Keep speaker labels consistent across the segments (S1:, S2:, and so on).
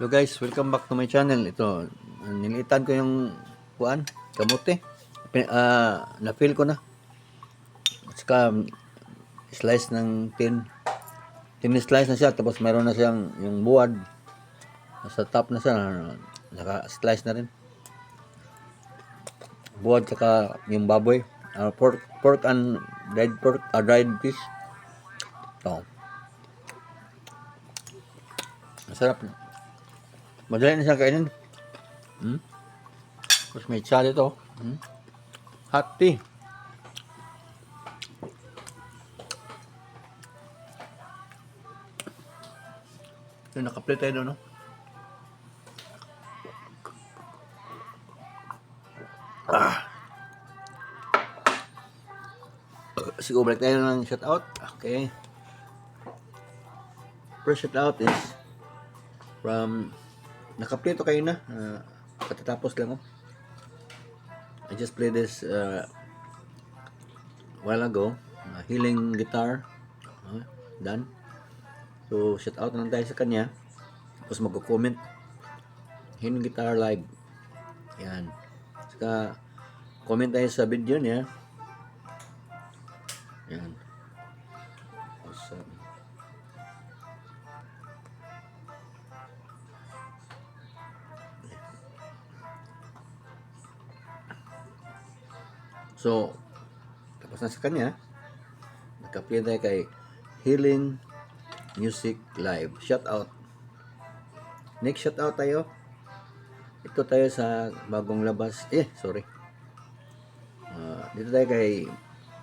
S1: Hello guys, welcome back to my channel. Ito, nilitan ko yung kamote. Na-fill ko na. At saka slice ng tin slice na siya. Tapos meron na siyang yung buwad. Nasa top na siya. Naka-slice na rin. Buwad saka yung baboy. Pork and dried fish. Ito. Masarap. Madali na siya kainin. Tapos may tsali ito. Hot tea. Ito, naka-plate tayo doon, no? Siguro balik tayo ng shoutout. Okay. First shoutout is from nakaplito kayo na. Katatapos lang, oh. I just played this while ago. Healing guitar. Done. So, shoutout na lang tayo sa kanya. Tapos mag-comment. Healing guitar live. Yan. Saka, comment tayo sa video niya. Yan. Awesome. So, tapos na sa kanya. Nagka-play tayo kay Healing Music Live. Shout out. Next shout out tayo. Ito tayo sa bagong labas. Sorry. Dito tayo kay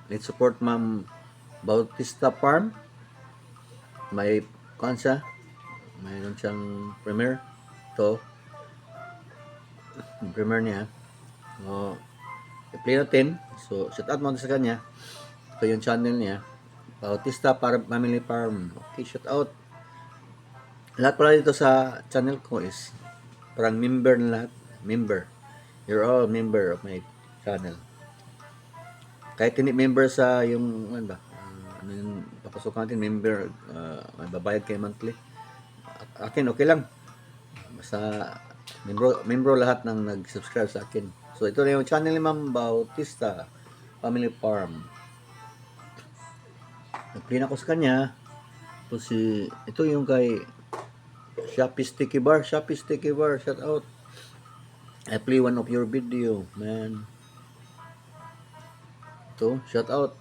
S1: Let's Support Ma'am Bautista Farm. May kansa. Mayroon siyang premiere. Ito. Yung premiere niya. I-play natin. So, shout out mo sa kanya. Ito yung channel niya. Bautista Family Farm. Okay, shout out. Lahat pala dito sa channel ko is parang member na lahat. Member. You're all member of my channel. Kahit hindi member sa yung ano ba? Ano yung papasok natin, member, may babayad kayo monthly. Akin okay lang. Basta membro lahat ng nag-subscribe sa akin. So ito na yung channel ni Ma'am Bautista Family Farm. Nag-clean ako sa kanya. Ito yung kay Shopee Sticky Bar. Shout out. I play one of your video, man. Ito, shout out.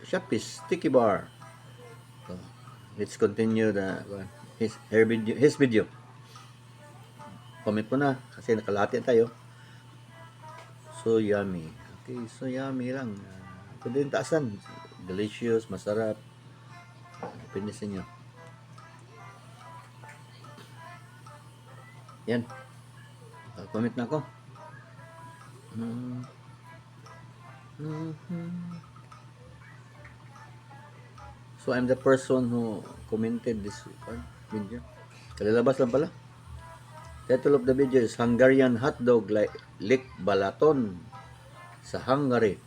S1: Shopee Sticky Bar. So, let's continue his video. Comment mo na kasi nakalahati tayo. So yummy. Okay, so yummy lang. Pwede yung taasan. Delicious, masarap. Depende sa inyo. Yan. Comment na ako. So I'm the person who commented this video. Kalalabas lang pala. Title of the video is Hungarian Hotdog Lick Balaton sa Hungary.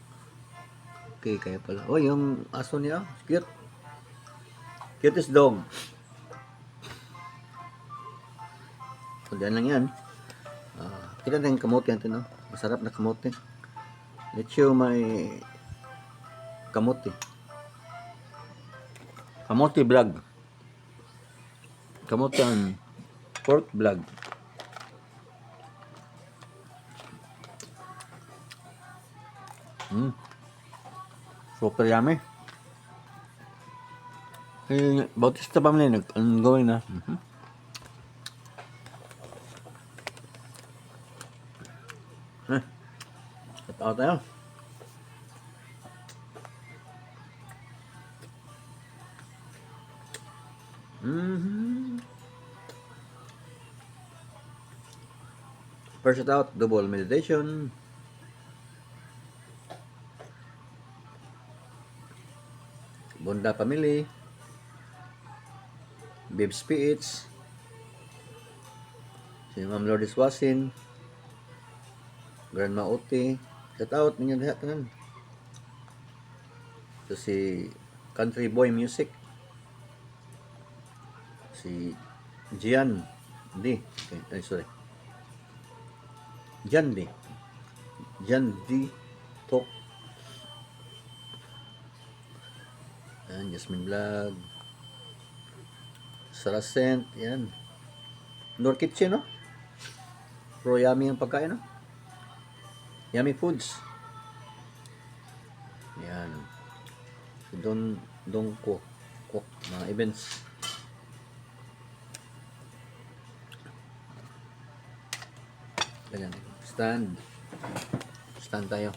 S1: Okay, kaya pala. Oh, yung aso niya, cute. Cutest dog. So, dyan lang yan. Kita natin kamote natin, no? Masarap na kamote. Let's show my kamote. Kamote vlog. Kamote and pork vlog. Super yummy. Bautista Family nag-ongoing na. Tatawa tayo. First out, double meditation. Bonda Family, Bibs PH, si Ma'am Lourdes Wasin, Grandma Oti, shout out ninyo lahat tanan. Ito si Country Boy Music, si Gian D. Okay. Ay, sorry. Jan D. Jan D. Talk. Yan, Jasmine Vlog. Saracent. Yan. Nor Kitchen, no? Pro yummy ang pagkain, no? Yummy Foods. Yan. Don Cook. Mga events. Ganyan. Stand tayo.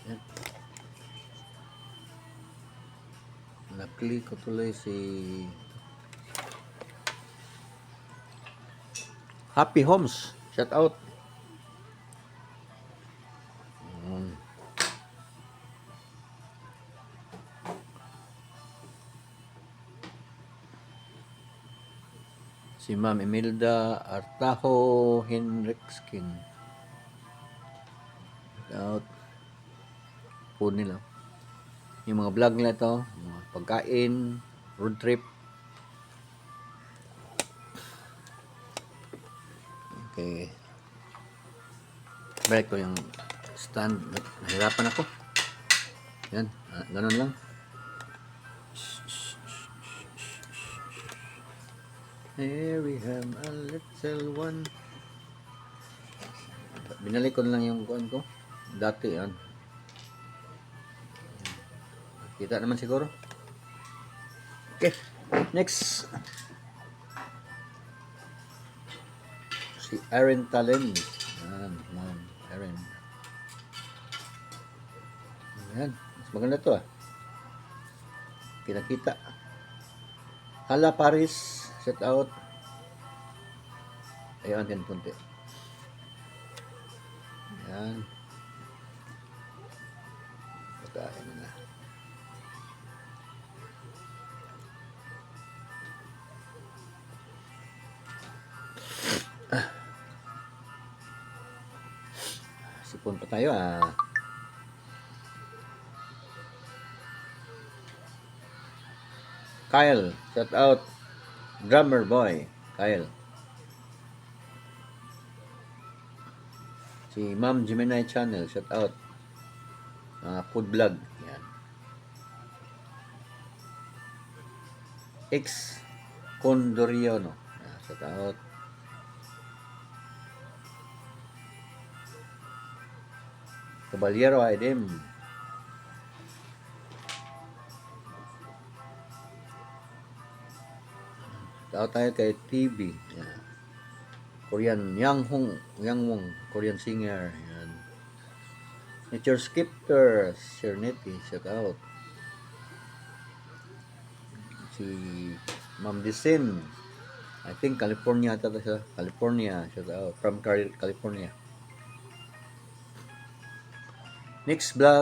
S1: Yan. Na-click ko tuloy si Happy Homes. Shout out. Si Ma'am Imelda Artajo Henrikskin. Out po nila. Yung mga vlog nila to, mga pagkain, road trip. Okay. Balik ko yung stand. Nahirapan ako. Yan, ganun lang. Here we have a little one. Binalik ko lang yung kuan ko. Dati yan. Kita naman siguro. Okay. Next. Si Erin Talen. Yan. Ma'am Erin. Yan. Mas maganda to ah. Kinakita. Hala Paris. Shout out. Ayun din punti. Yan. Pagkain na. Sipon pa tayo ah. Kyle, shout out. Drummer boy, Kyle. Si Ma'am Gemini Channel, shout out. Food vlog, yan. X Condoriano, shout out. Caballero Idem. Shout out tayo kay TV. Yan. Korean Yang Wong, Korean singer. Yan. Nature Skipper, Sir Nettie, shout out. Si Ma'am Disin, I think California ata siya. California, shout out. From California. Next vlog.